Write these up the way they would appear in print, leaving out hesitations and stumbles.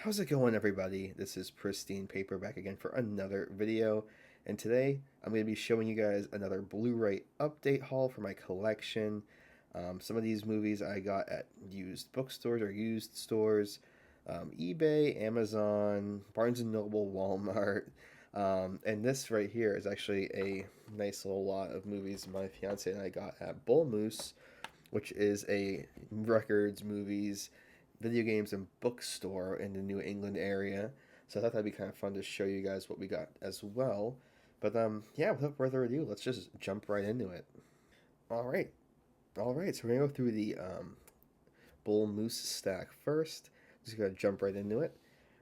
How's it going, everybody? This is Pristine Paper back again for another video, and today I'm going to be showing you guys another Blu-ray update haul for my collection. Some of these movies I got at used bookstores or used stores, eBay, Amazon, Barnes& and Noble, Walmart, and this right here is actually a nice little lot of movies my fiance and I got at Bullmoose, which is a records, movies, video games, and bookstore in the New England area. So I thought that'd be kind of fun to show you guys what we got as well. But yeah, without further ado, let's just jump right into it. All right, all right. So we're gonna go through the Bull Moose stack first. Just gonna jump right into it.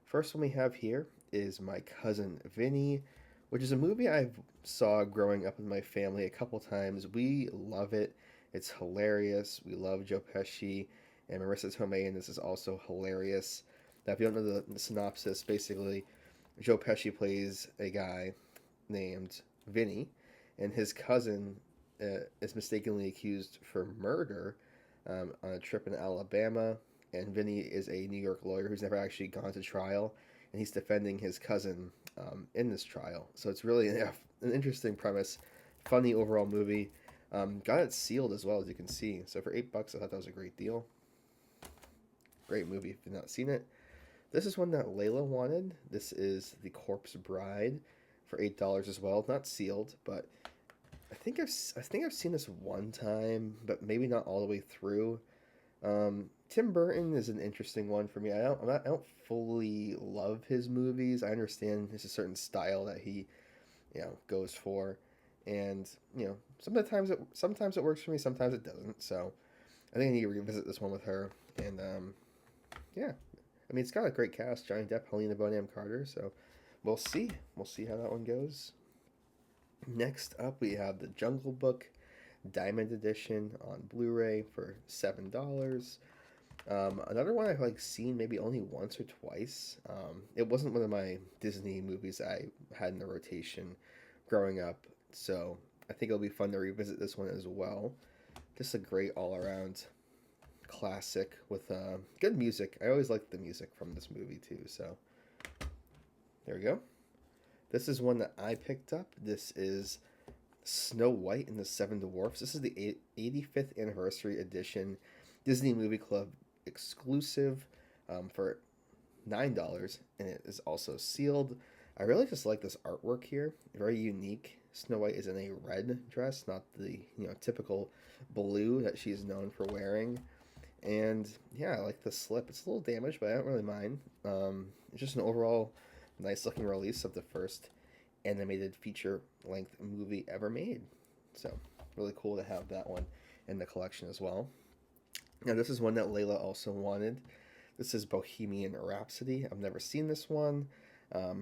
First one we have here is My Cousin Vinny, which is a movie I saw growing up with my family a couple times. We love it. It's hilarious. We love Joe Pesci and Marissa Tomei, and this is also hilarious. Now, if you don't know the synopsis, basically, Joe Pesci plays a guy named Vinny, and his cousin is mistakenly accused for murder on a trip in Alabama. And Vinny is a New York lawyer who's never actually gone to trial, and he's defending his cousin in this trial. So it's really an interesting premise, funny overall movie. Got it sealed as well, as you can see. So for $8, I thought that was a great deal. Great movie if you've not seen it. This is one that Layla wanted. This is The Corpse Bride for $8 as well. Not sealed, but I think I've seen this one time, but maybe not all the way through. Tim Burton is an interesting one for me. I don't fully love his movies. I understand there's a certain style that he goes for, and sometimes it works for me, sometimes it doesn't. So I think I need to revisit this one with her, and yeah, I mean it's got a great cast: Johnny Depp, Helena Bonham Carter. So we'll see how that one goes. Next up, we have the Jungle Book Diamond Edition on Blu-ray for $7. Another one I've seen maybe only once or twice. It wasn't one of my Disney movies I had in the rotation growing up, so I think it'll be fun to revisit this one as well. Just a great all-around classic with good music. I always liked the music from this movie too. So there we go. This is one that I picked up. This is Snow White and the Seven Dwarfs. This is the 85th anniversary edition, Disney Movie Club exclusive, for $9, and it is also sealed. I really just like this artwork here. Very unique. Snow White is in a red dress, not the typical blue that she's known for wearing. And yeah, I like the slip. It's a little damaged, but I don't really mind. It's just an overall nice looking release of the first animated feature length movie ever made. So really cool to have that one in the collection as well. Now this is one that Layla also wanted. This is Bohemian Rhapsody. I've never seen this one.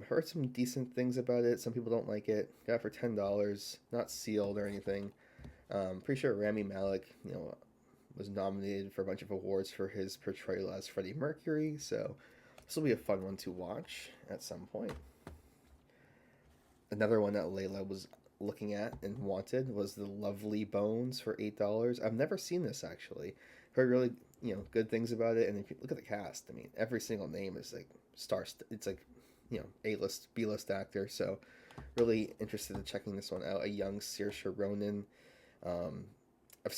Heard some decent things about it. Some people don't like it. Got it for $10. Not sealed or anything. Pretty sure Rami Malek, was nominated for a bunch of awards for his portrayal as Freddie Mercury. So this will be a fun one to watch at some point. Another one that Layla was looking at and wanted was The Lovely Bones for $8. I've never seen this actually. Heard really good things about it, and if you look at the cast, I mean every single name is like stars. It's like A-list, B-list actor. So really interested in checking this one out. A young Saoirse Ronan.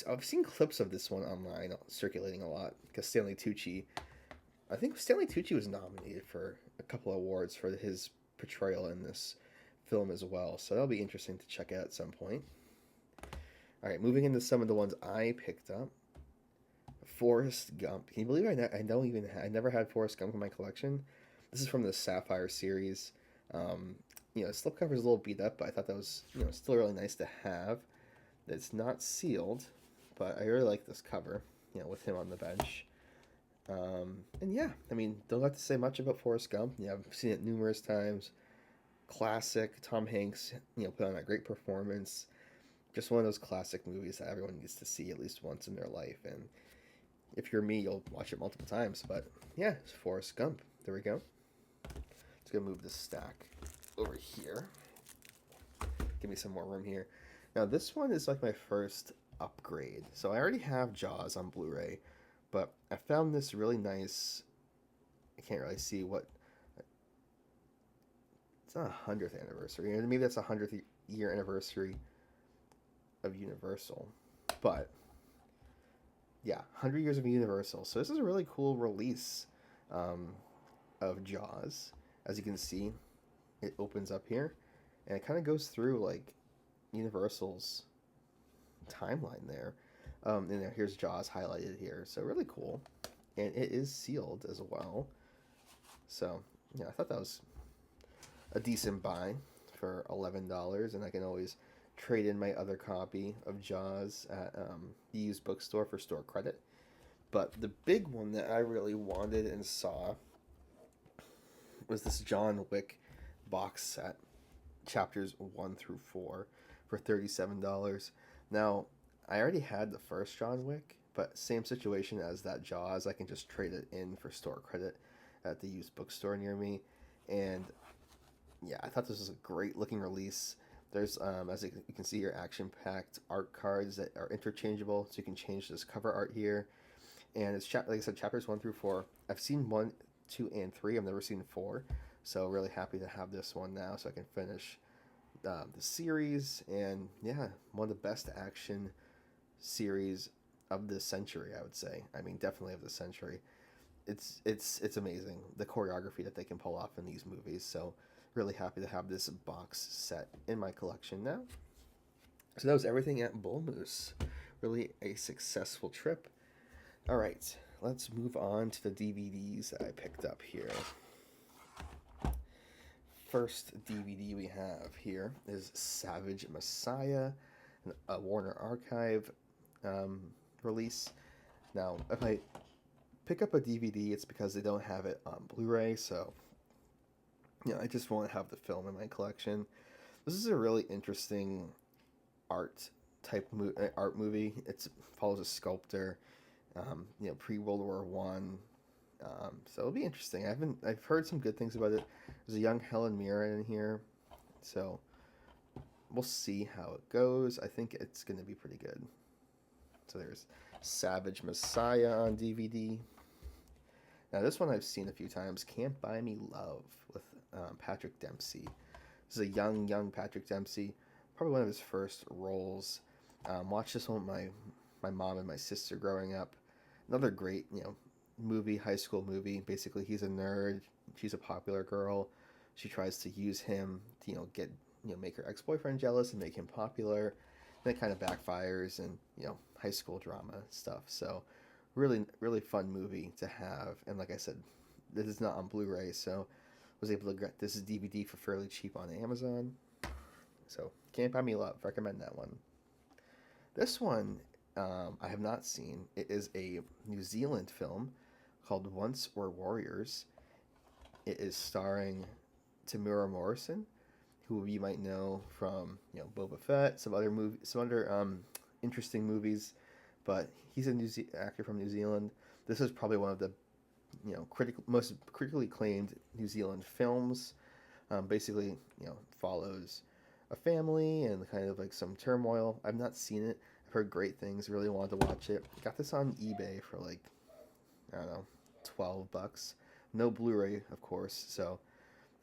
I've seen clips of this one online circulating a lot because I think Stanley Tucci was nominated for a couple of awards for his portrayal in this film as well. So that'll be interesting to check out at some point. All right, moving into some of the ones I picked up. Forrest Gump. Can you believe I never had Forrest Gump in my collection? This is from the Sapphire series. The slipcover is a little beat up, but I thought that was still really nice to have. It's not sealed, but I really like this cover. With him on the bench. And yeah, I mean, don't have to say much about Forrest Gump. I've seen it numerous times. Classic. Tom Hanks, put on a great performance. Just one of those classic movies that everyone needs to see at least once in their life. And if you're me, you'll watch it multiple times. But yeah, it's Forrest Gump. There we go. Let's go move this stack over here. Give me some more room here. Now, this one is like my first upgrade. So I already have Jaws on Blu-ray, but I found this really nice can't really see what. It's not a 100th anniversary. Maybe that's a 100th year anniversary of Universal, but yeah, 100 years of Universal. So this is a really cool release um, of Jaws. As you can see, it opens up here, and it kind of goes through like Universal's timeline there. And here's Jaws highlighted here, so really cool, and it is sealed as well. So yeah, I thought that was a decent buy for $11, and I can always trade in my other copy of Jaws at the used bookstore for store credit. But the big one that I really wanted and saw was this John Wick box set, chapters 1 through 4, for $37. Now, I already had the first John Wick, but same situation as that Jaws. I can just trade it in for store credit at the used bookstore near me. And yeah, I thought this was a great looking release. There's, as you can see here, action-packed art cards that are interchangeable, so you can change this cover art here. And it's, like I said, chapters 1 through 4. I've seen 1, 2, and 3. I've never seen 4. So really happy to have this one now so I can finish the series. And yeah, one of the best action series of this century, I would say. I mean, definitely of the century. It's amazing, the choreography that they can pull off in these movies. So really happy to have this box set in my collection now. So that was everything at Bullmoose. Really a successful trip. All right, let's move on to the DVDs that I picked up here. First DVD we have here is Savage Messiah, a Warner Archive release. Now, if I pick up a DVD, it's because they don't have it on Blu-ray, so I just want to have the film in my collection. This is a really interesting art movie. It follows a sculptor, pre-World War One. So it'll be interesting. I've heard some good things about it. There's a young Helen Mirren in here, so we'll see how it goes. I think it's going to be pretty good. So there's Savage Messiah on DVD. Now this one I've seen a few times. Can't Buy Me Love with Patrick Dempsey. This is a young Patrick Dempsey, probably one of his first roles. Watched this one with my mom and my sister growing up. Another great movie, high school movie. Basically, he's a nerd. She's a popular girl. She tries to use him to make her ex-boyfriend jealous and make him popular. And it kind of backfires, and high school drama stuff. So really fun movie to have. And like I said, this is not on Blu-ray, so I was able to get this DVD for fairly cheap on Amazon. So Can't Buy Me Love, recommend that one. This one I have not seen. It is a New Zealand film called Once Were Warriors. It is starring Tamura Morrison, who you might know from Boba Fett, some other interesting movies, but he's a actor from New Zealand. This is probably one of the most critically acclaimed New Zealand films. Basically, follows a family and kind of like some turmoil. I've not seen it. I've heard great things. Really wanted to watch it. Got this on eBay for like, I don't know, $12. No Blu-ray, of course. So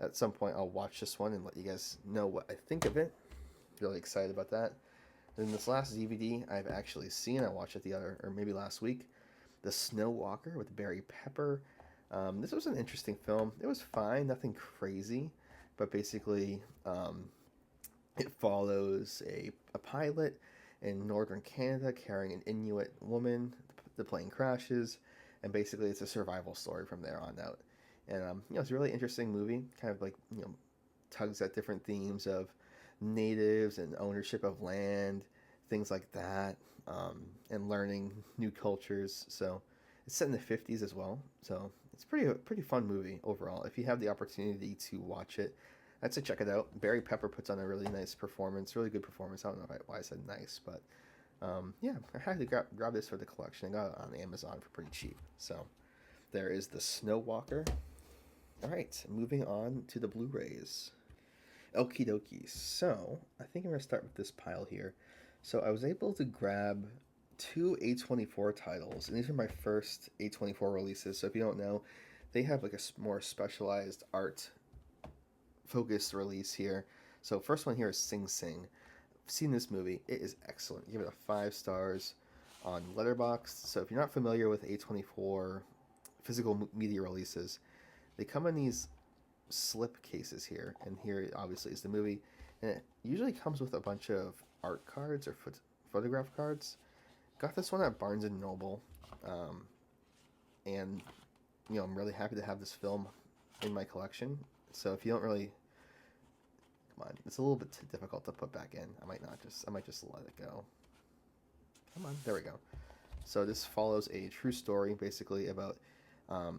at some point I'll watch this one and let you guys know what I think of it. Really excited about that. And this last DVD I've actually seen. I watched it maybe last week. The Snow Walker with Barry Pepper. This was an interesting film. It was fine, nothing crazy, but basically it follows a pilot in northern Canada carrying an Inuit woman. The plane crashes, and basically it's a survival story from there on out. And it's a really interesting movie. Kind of like tugs at different themes of natives and ownership of land, things like that, and learning new cultures. So it's set in the 50s as well. So it's pretty fun movie overall. If you have the opportunity to watch it, I'd say check it out. Barry Pepper puts on a really nice performance, really good performance. I don't know why I said nice, but yeah, I had to grab this for the collection. I got it on Amazon for pretty cheap. So there is the Snow Walker. All right, moving on to the Blu-rays. Okie dokie. So I think I'm going to start with this pile here. So I was able to grab 2 A24 titles, and these are my first A24 releases. So if you don't know, they have like a more specialized art focused release here. So first one here is Sing Sing. I've seen this movie. It is excellent. Give it a 5 stars on Letterboxd. So if you're not familiar with A24 physical media releases, they come in these slip cases here, and here obviously is the movie, and it usually comes with a bunch of art cards or photograph cards. Got this one at Barnes and Noble, and I'm really happy to have this film in my collection. So if you don't really, come on, it's a little bit too difficult to put back in. I might just let it go. Come on, there we go. So this follows a true story, basically about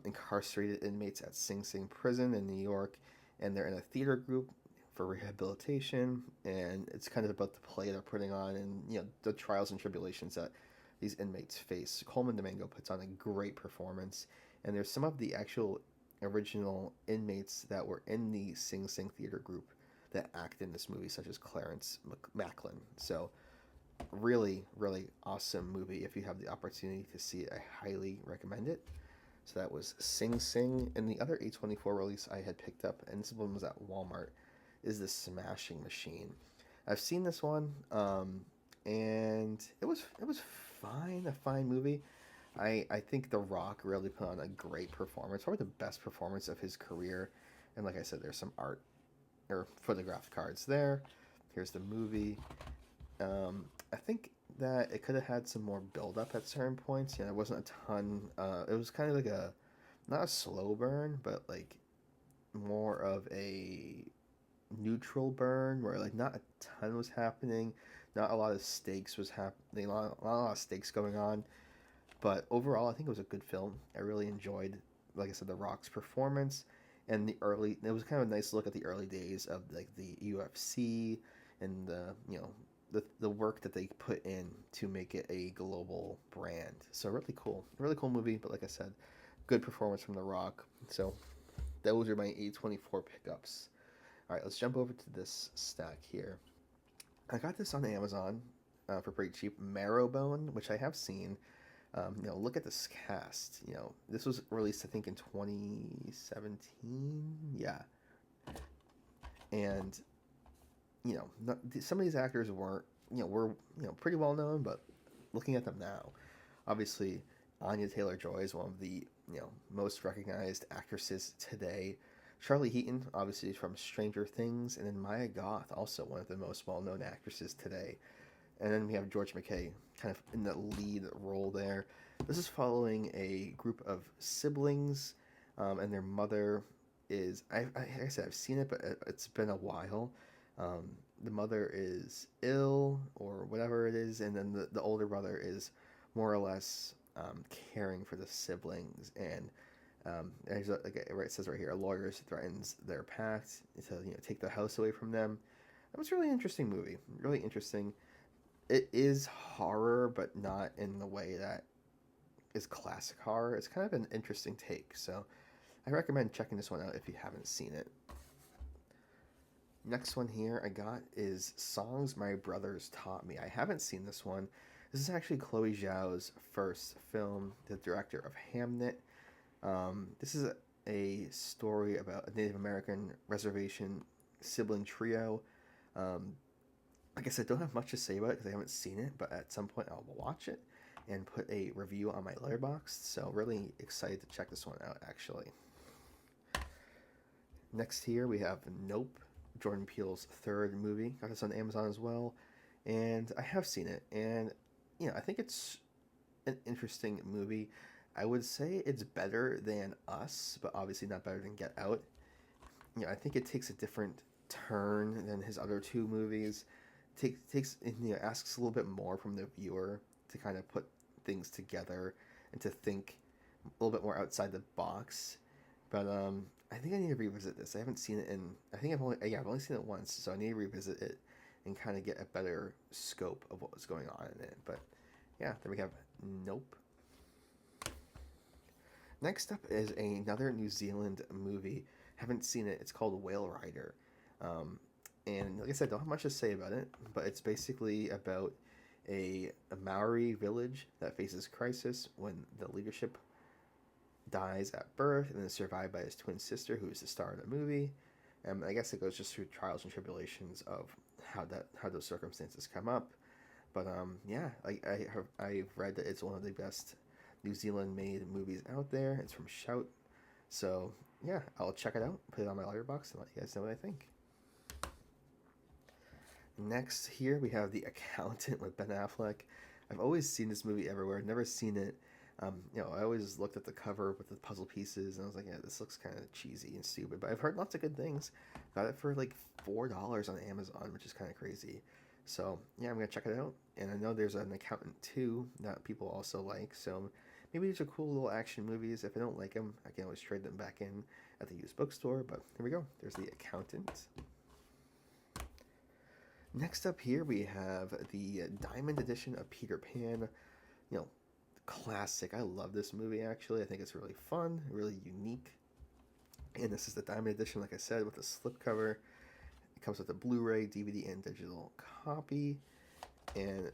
incarcerated inmates at Sing Sing prison in New York, and they're in a theater group for rehabilitation, and it's kind of about the play they're putting on, and the trials and tribulations that these inmates face. Coleman Domingo puts on a great performance, and there's some of the actual original inmates that were in the Sing Sing theater group that act in this movie, such as Clarence Macklin. So really, really awesome movie. If you have the opportunity to see it, I highly recommend it. So that was Sing Sing. And the other A24 release I had picked up, and this one was at Walmart, is The Smashing Machine. I've seen this one, and it was fine, a fine movie. I think The Rock really put on a great performance, probably the best performance of his career. And like I said, there's some art or photographed cards there. Here's the movie. I think that it could have had some more build up at certain points. It wasn't a ton. It was kind of like not a slow burn, but like more of a neutral burn where like not a ton was happening, not a lot of stakes was happening, not a lot of stakes going on. But overall, I think it was a good film. I really enjoyed, like I said, The Rock's performance and the early. It was kind of a nice look at the early days of like the UFC and the work that they put in to make it a global brand. So really cool movie. But like I said, good performance from The Rock. So those are my A24 pickups. All right, let's jump over to this stack here. I got this on Amazon for pretty cheap. Marrowbone, which I have seen. Look at this cast. This was released I think in 2017. Yeah, and some of these actors weren't, were pretty well known, but looking at them now, obviously Anya Taylor-Joy is one of the most recognized actresses today. Charlie Heaton, obviously from Stranger Things, and then Maya Goth, also one of the most well-known actresses today. And then we have George McKay kind of in the lead role there. This is following a group of siblings, and their mother is, like I said, I've seen it, but it's been a while. The mother is ill or whatever it is, and then the older brother is more or less caring for the siblings. And like it says right here, a lawyer threatens their pact to take the house away from them. It was a really interesting movie, really interesting. It is horror, but not in the way that is classic horror. It's kind of an interesting take, so I recommend checking this one out if you haven't seen it. Next one here I got is Songs My Brothers Taught Me. I haven't seen this one. This is actually Chloe Zhao's first film, the director of Hamnet. This is a story about a Native American reservation sibling trio. Like I said, don't have much to say about it because I haven't seen it, but at some point I'll watch it and put a review on my Letterboxd. So really excited to check this one out, actually. Next here we have Nope, Jordan Peele's third movie. Got this on Amazon as well, and I have seen it, and I think it's an interesting movie. I would say it's better than Us, but obviously not better than Get Out. I think it takes a different turn than his other two movies. Asks a little bit more from the viewer to kind of put things together and to think a little bit more outside the box. But I think I need to revisit this. I haven't seen it I've only seen it once, so I need to revisit it and kind of get a better scope of what was going on in it. But yeah, there we have Nope. Next up is another New Zealand movie. Haven't seen it. It's called Whale Rider. And like I said, don't have much to say about it, but it's basically about a Maori village that faces crisis when the leadership dies at birth and then is survived by his twin sister, who is the star of the movie. And I guess it goes just through trials and tribulations of how those circumstances come up. But yeah, I've read that it's one of the best New Zealand made movies out there. It's from Shout. So yeah, I'll check it out, put it on my letterbox, and let you guys know what I think. Next here we have The Accountant with Ben Affleck. I've always seen this movie everywhere, never seen it. I always looked at the cover with the puzzle pieces, and I was like, yeah, this looks kind of cheesy and stupid. But I've heard lots of good things. Got it for like $4 on Amazon, which is kind of crazy. So yeah, I'm gonna check it out. And I know there's an Accountant 2 that people also like. So maybe these are cool little action movies. If I don't like them, I can always trade them back in at the used bookstore. But here we go. There's The Accountant. Next up here we have the Diamond Edition of Peter Pan. Classic. I love this movie actually. I think it's really fun, really unique. And this is the Diamond Edition, like I said, with a slipcover. It comes with a Blu-ray, DVD, and digital copy. And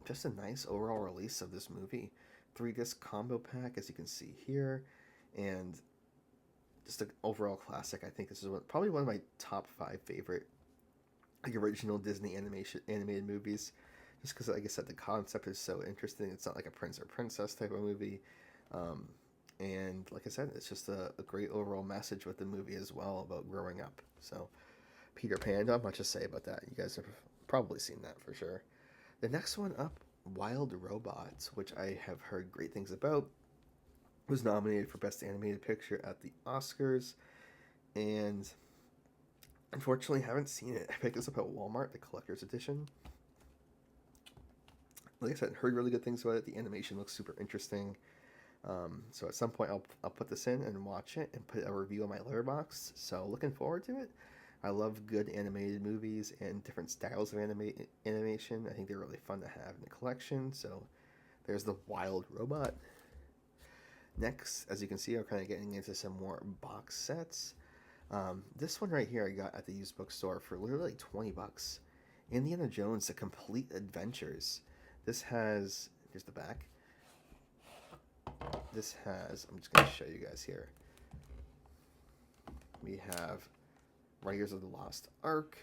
just a nice overall release of this movie. 3-disc combo pack, as you can see here. And just an overall classic. I think this is probably one of my top 5 favorite original Disney animated movies. Just because, like I said, the concept is so interesting. It's not like a prince or princess type of movie. And like I said, it's just a great overall message with the movie as well about growing up. So, Peter Pan, not much to say about that. You guys have probably seen that for sure. The next one up, Wild Robots, which I have heard great things about. Was nominated for Best Animated Picture at the Oscars. And unfortunately, haven't seen it. I picked this up at Walmart, the collector's edition. Like I said, heard really good things about it. The animation looks super interesting. So at some point, I'll put this in and watch it and put a review on my letterbox. So looking forward to it. I love good animated movies and different styles of animation. I think they're really fun to have in the collection. So there's the Wild Robot. Next, as you can see, I'm kind of getting into some more box sets. This one right here I got at the used bookstore for literally like $20. Indiana Jones: The Complete Adventures. This has, here's the back. This has, I'm just going to show you guys here. We have Raiders of the Lost Ark.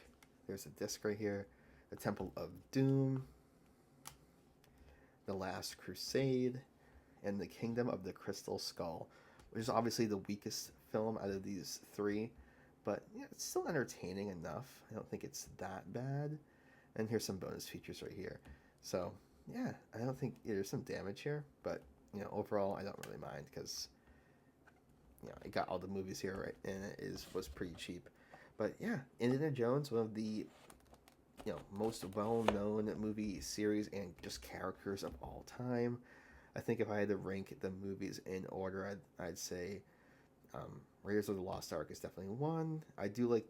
There's a disc right here. The Temple of Doom. The Last Crusade. And The Kingdom of the Crystal Skull, which is obviously the weakest film out of these 3. But yeah, it's still entertaining enough. I don't think it's that bad. And here's some bonus features right here. So yeah, I don't think there's some damage here, but overall I don't really mind because I got all the movies here, right, and it was pretty cheap. But yeah, Indiana Jones, one of the most well-known movie series and just characters of all time. I think if I had to rank the movies in order, I'd say Raiders of the Lost Ark is definitely 1. I do like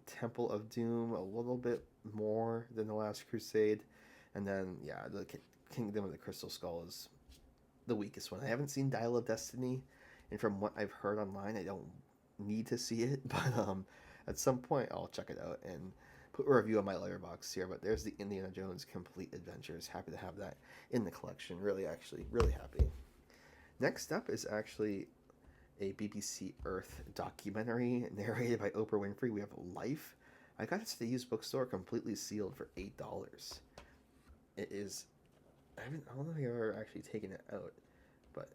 Temple of Doom a little bit more than The Last Crusade. And then, yeah, the Kingdom of the Crystal Skull is the weakest one. I haven't seen Dial of Destiny, and from what I've heard online, I don't need to see it. But at some point, I'll check it out and put a review on my letterbox here. But there's the Indiana Jones Complete Adventures. Happy to have that in the collection. Really happy. Next up is actually a BBC Earth documentary narrated by Oprah Winfrey. We have Life. I got it to the used bookstore completely sealed for $8. It is, I don't know if I've ever actually taken it out, but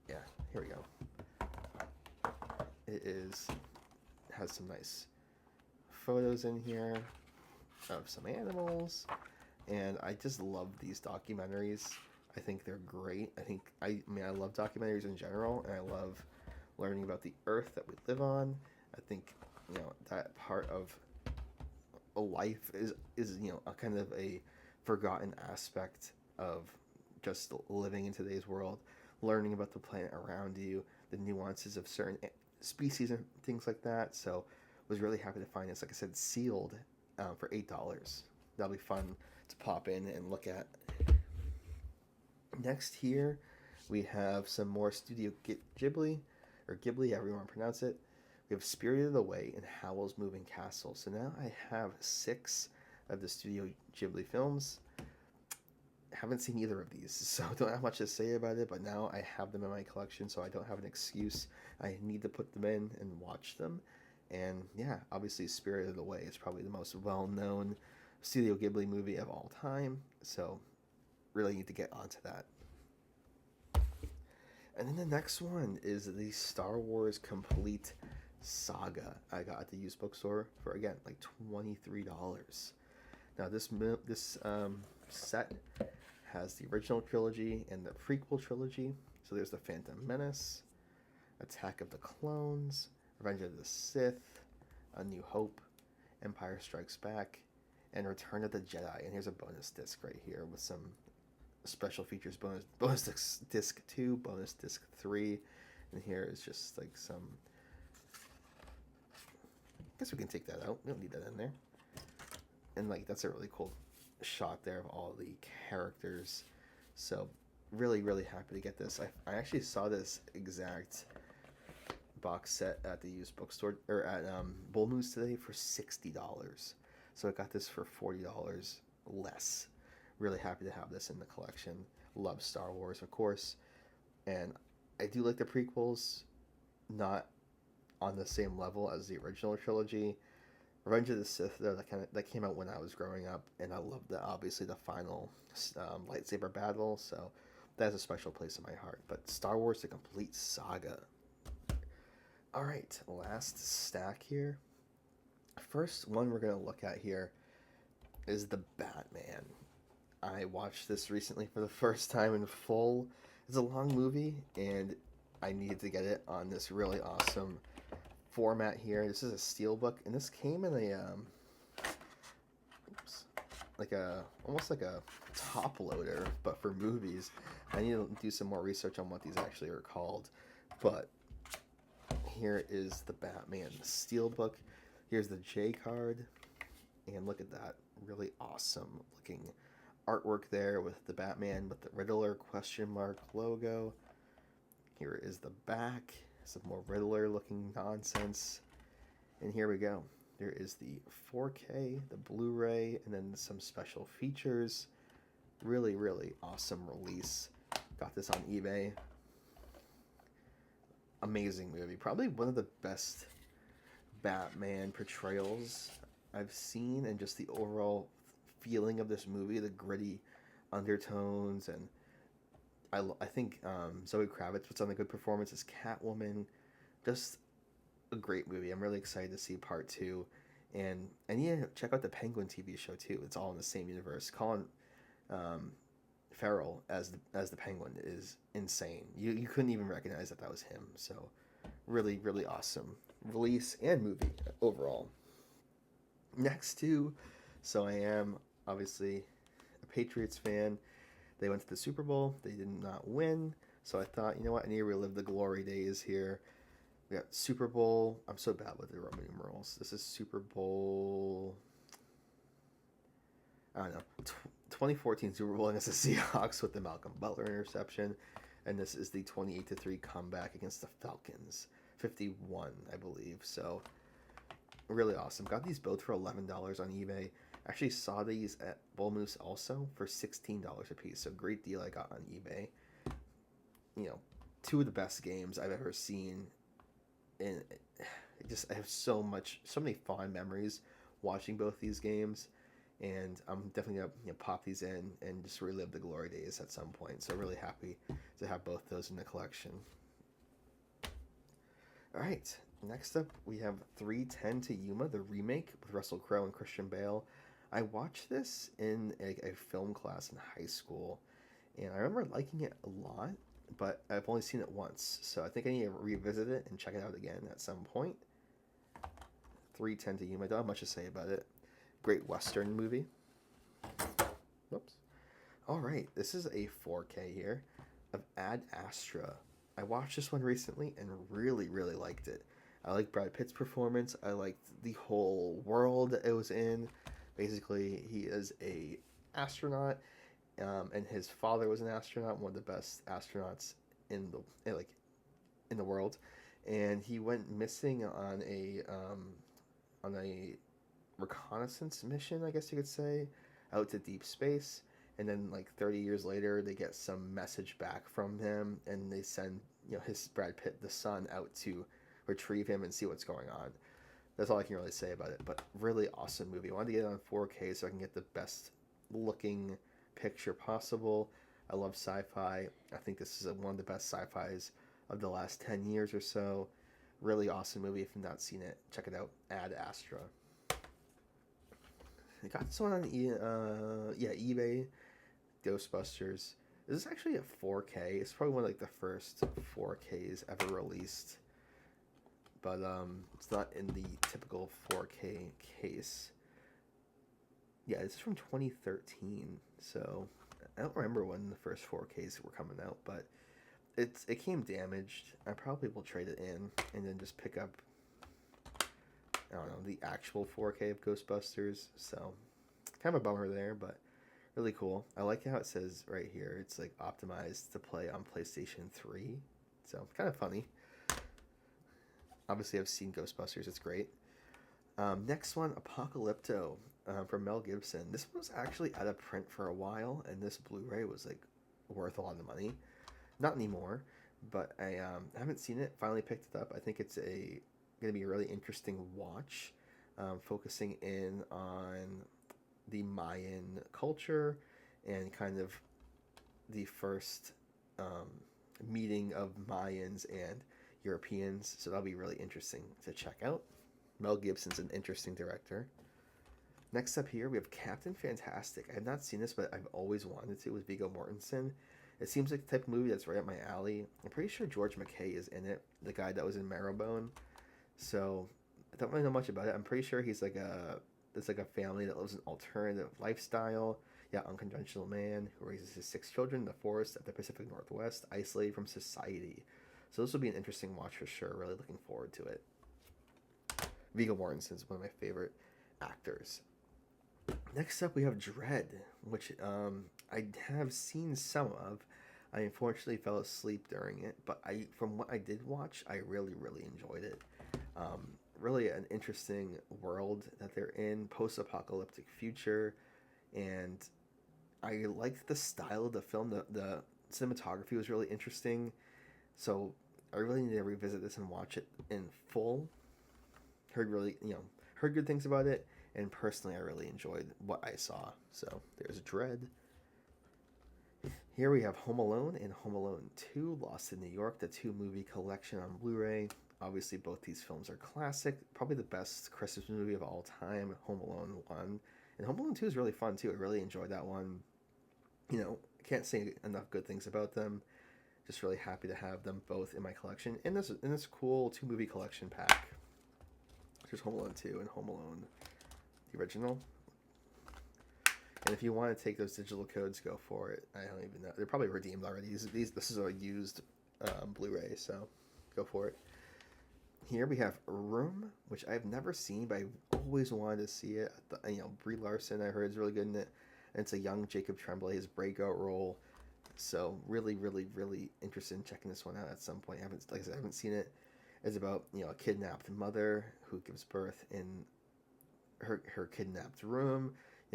yeah, here we go. It has some nice photos in here of some animals, and I just love these documentaries. I think they're great. I love documentaries in general, and I love learning about the earth that we live on. I think that part of a life is a kind of a forgotten aspect of just living in today's world, learning about the planet around you, the nuances of certain species and things like that. So was really happy to find this, like I said, sealed for $8. That'll be fun to pop in and look at. Next here we have some more Studio Ghibli, or Ghibli, however you want to pronounce it. We have Spirited Away and Howl's Moving Castle. So now I have 6 of the Studio Ghibli films. haven't seen either of these, so I don't have much to say about it, but now I have them in my collection, so I don't have an excuse. I need to put them in and watch them. And yeah, obviously Spirited Away is probably the most well-known Studio Ghibli movie of all time, so really need to get onto that. And then the next one is the Star Wars Complete Saga. I got at the used bookstore for, again, like $23. Now this set has the original trilogy and the prequel trilogy. So there's the Phantom Menace, Attack of the Clones, Revenge of the Sith, A New Hope, Empire Strikes Back, and Return of the Jedi. And here's a bonus disc right here with some special features. Bonus disc 2, bonus disc 3, and here is just like some. I guess we can take that out. We don't need that in there. And like that's a really cool shot there of all the characters. So really happy to get this. I actually saw this exact box set at the used bookstore or at Bullmoose today for $60. So I got this for $40 less. Really happy to have this in the collection. Love Star Wars, of course, and I do like the prequels, not on the same level as the original trilogy. Revenge of the Sith, though, that came out when I was growing up, and I loved obviously the final lightsaber battle, so that has a special place in my heart. But Star Wars: The Complete Saga. All right, last stack here. First one we're gonna look at here is the Batman. I watched this recently for the first time in full. It's a long movie, and I needed to get it on this really awesome format here. This is a steelbook, and this came in a almost like a top loader, but for movies. I need to do some more research on what these actually are called. But here is the Batman steelbook. Here's the J card, and look at that really awesome looking artwork there with the Batman with the Riddler question mark logo. Here is the back, some more Riddler looking nonsense, and here we go. There is the 4K, the Blu-ray, and then some special features. Really awesome release. Got this on eBay. Amazing movie. Probably one of the best Batman portrayals I've seen, and just the overall feeling of this movie, the gritty undertones, and I think Zoe Kravitz puts on a good performance as Catwoman. Just a great movie. I'm really excited to see part 2, and I need to check out the Penguin TV show too. It's all in the same universe. Colin Farrell as the Penguin is insane. You couldn't even recognize that was him. So really awesome release and movie overall. Next to, so I am obviously a Patriots fan. They went to the Super Bowl. They did not win. So I thought, you know what? I need to relive the glory days here. We got Super Bowl. I'm so bad with the Roman numerals. This is Super Bowl. I don't know. 2014 Super Bowl against the Seahawks with the Malcolm Butler interception. And this is the 28-3 comeback against the Falcons. 51, I believe. So really awesome. Got these both for $11 on eBay. Actually saw these at Bullmoose also for $16 a piece. So great deal I got on eBay. You know, two of the best games I've ever seen. And I have so many fond memories watching both these games. And I'm definitely going to pop these in and just relive the glory days at some point. So really happy to have both those in the collection. All right, next up we have 3:10 to Yuma, the remake with Russell Crowe and Christian Bale. I watched this in a film class in high school, and I remember liking it a lot, but I've only seen it once. So I think I need to revisit it and check it out again at some point. 3:10 to Yuma, I don't have much to say about it. Great Western movie. Whoops. All right, this is a 4K here of Ad Astra. I watched this one recently and really liked it. I liked Brad Pitt's performance. I liked the whole world that it was in. Basically, he is a astronaut, and his father was an astronaut, one of the best astronauts in the world. And he went missing on a reconnaissance mission, I guess you could say, out to deep space. and then like 30 years later they get some message back from him, and they send, you know, his Brad Pitt, the son, out to retrieve him and see what's going on. That's all I can really say about it, but really awesome movie. I wanted to get it on 4K so I can get the best looking picture possible. I love sci-fi. I think this is one of the best sci-fis of the last 10 years or so. Really awesome movie. If you've not seen it, check it out. Ad Astra. I got this one on eBay. Ghostbusters. This is actually a 4K. It's probably one of like the first 4Ks ever released, but it's not in the typical 4K case. Yeah, this is from 2013, so I don't remember when the first 4Ks were coming out, but it came damaged. I probably will trade it in and then just pick up, I don't know, the actual 4K of Ghostbusters. So kind of a bummer there, but really cool. I like how it says right here it's like optimized to play on PlayStation 3, so kind of funny. Obviously I've seen Ghostbusters, it's great. Next one, Apocalypto, from Mel Gibson. This one was actually out of print for a while, and this Blu-ray was like worth a lot of money. Not anymore, but I haven't seen it. Finally picked it up. I think it's going to be a really interesting watch, focusing in on the Mayan culture and kind of the first meeting of Mayans and Europeans. So that'll be really interesting to check out. Mel Gibson's an interesting director. Next up here, we have Captain Fantastic. I have not seen this, but I've always wanted to, with Viggo Mortensen. It seems like the type of movie that's right up my alley. I'm pretty sure George McKay is in it, the guy that was in Marrowbone. So I don't really know much about it. I'm pretty sure he's like there's like a family that lives an alternative lifestyle. Yeah, unconventional man who raises his 6 children in the forest of the Pacific Northwest, isolated from society. So this will be an interesting watch for sure. Really looking forward to it. Viggo Mortensen is one of my favorite actors. Next up, we have Dread, which I have seen some of. I unfortunately fell asleep during it, but from what I did watch, I really, really enjoyed it. Really an interesting world that they're in, post-apocalyptic future, and I liked the style of the film. The cinematography was really interesting, so I really need to revisit this and watch it in full. Heard good things about it, and personally I really enjoyed what I saw. So there's Dread. Here we have Home Alone and Home Alone 2, Lost in New York, the 2-movie collection on Blu-ray. Obviously both these films are classic, probably the best Christmas movie of all time, Home Alone 1. And Home Alone 2 is really fun too. I really enjoyed that one. You know, I can't say enough good things about them. Just really happy to have them both in my collection in this cool 2-movie collection pack. There's Home Alone 2 and Home Alone the original. And if you want to take those digital codes, go for it. I don't even know. They're probably redeemed already. This is a used Blu-ray, so go for it. Here we have Room, which I've never seen, but I've always wanted to see it. Brie Larson, I heard, is really good in it. And it's a young Jacob Tremblay, his breakout role. So really, really, really interested in checking this one out at some point. I haven't seen it. It's about a kidnapped mother who gives birth in her kidnapped room,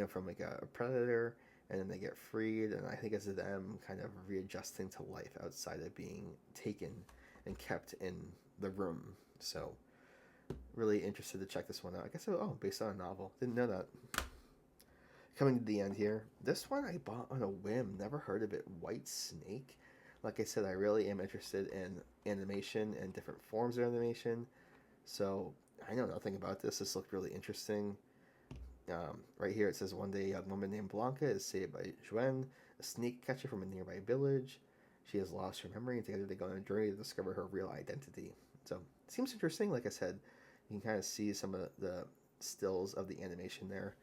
from like a predator, and then they get freed, and I think it's them kind of readjusting to life outside of being taken and kept in the room. So really interested to check this one out. I guess based on a novel. Didn't know that. Coming to the end here. This one I bought on a whim. Never heard of it. White Snake. Like I said, I really am interested in animation and different forms of animation. So I know nothing about this. This looked really interesting. Right here it says, one day a young woman named Blanca is saved by Joanne, a snake catcher from a nearby village. She has lost her memory, and together they go on a journey to discover her real identity. So it seems interesting. Like I said, you can kind of see some of the stills of the animation there.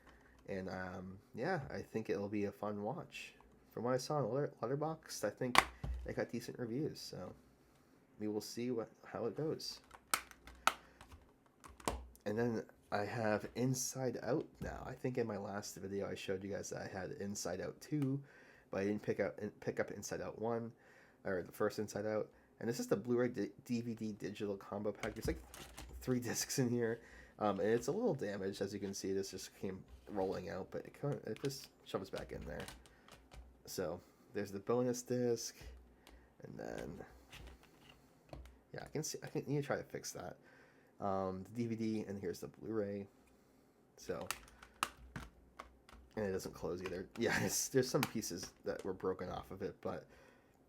And yeah, I think it'll be a fun watch. From what I saw on Letterboxd, I think it got decent reviews. So we will see how it goes. And then I have Inside Out now. I think in my last video I showed you guys that I had Inside Out 2, but I didn't pick up Inside Out 1, or the first Inside Out. And this is the Blu-ray DVD digital combo pack. There's like 3 discs in here, and it's a little damaged, as you can see. This just came rolling out, but it just shoves back in there. So there's the bonus disc, and then yeah, I can need to try to fix that. The DVD, and here's the Blu-ray. So, and it doesn't close either. Yeah, there's some pieces that were broken off of it, but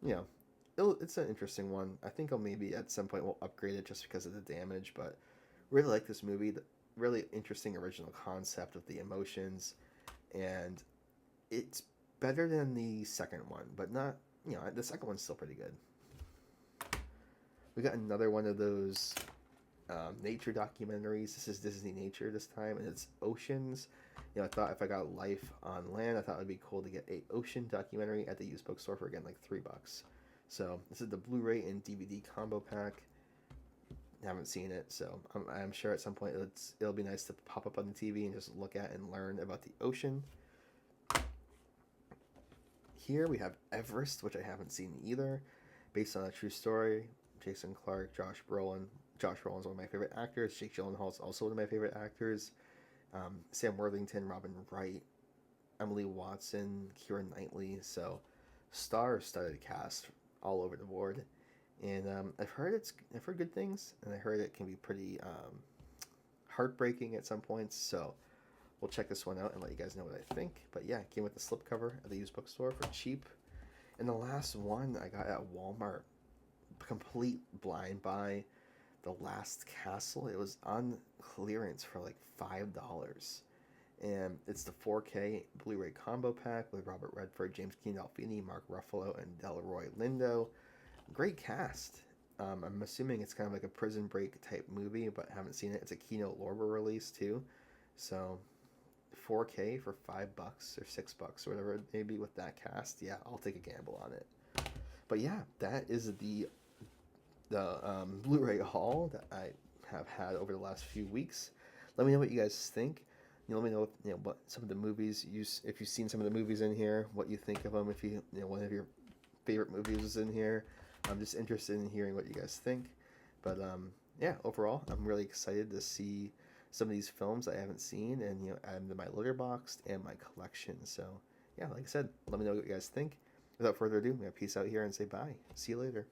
you know, it's an interesting one. I think I'll maybe at some point we'll upgrade it just because of the damage, but really like this movie. The really interesting original concept of the emotions, and it's better than the second one, but not, the second one's still pretty good. We got another one of those nature documentaries. This is Disney Nature this time, and it's oceans. I thought if I got Life on Land, I thought it would be cool to get a ocean documentary at the used bookstore for, again, like $3. So this is the Blu-ray and DVD combo pack. Haven't seen it, so I'm sure at some point it'll be nice to pop up on the TV and just look at and learn about the ocean. Here we have Everest, which I haven't seen either, based on a true story. Jason Clarke, Josh Brolin. Josh Brolin's one of my favorite actors. Jake Gyllenhaal is also one of my favorite actors. Sam Worthington, Robin Wright, Emily Watson, Keira Knightley. So, star-studded cast all over the board. And I've heard good things, and I heard it can be pretty heartbreaking at some points. So, we'll check this one out and let you guys know what I think. But yeah, it came with the slipcover at the used bookstore for cheap. And the last one I got at Walmart, complete blind buy, The Last Castle. It was on clearance for like $5. And it's the 4K Blu-ray combo pack with Robert Redford, James Gandolfini, Mark Ruffalo, and Delroy Lindo. Great cast. I'm assuming it's kind of like a Prison Break type movie, but haven't seen it. It's a Kino Lorber release too. So 4K for $5 or $6 or whatever it may be with that cast. Yeah, I'll take a gamble on it. But yeah, that is the Blu-ray haul that I have had over the last few weeks. Let me know what you guys think. Let me know, what some of the movies if you've seen some of the movies in here, what you think of them. If one of your favorite movies is in here, I'm just interested in hearing what you guys think. But yeah, overall, I'm really excited to see some of these films I haven't seen and add them to my Letterboxd and my collection. So yeah, like I said, let me know what you guys think. Without further ado, I'm gonna peace out here and say bye. See you later.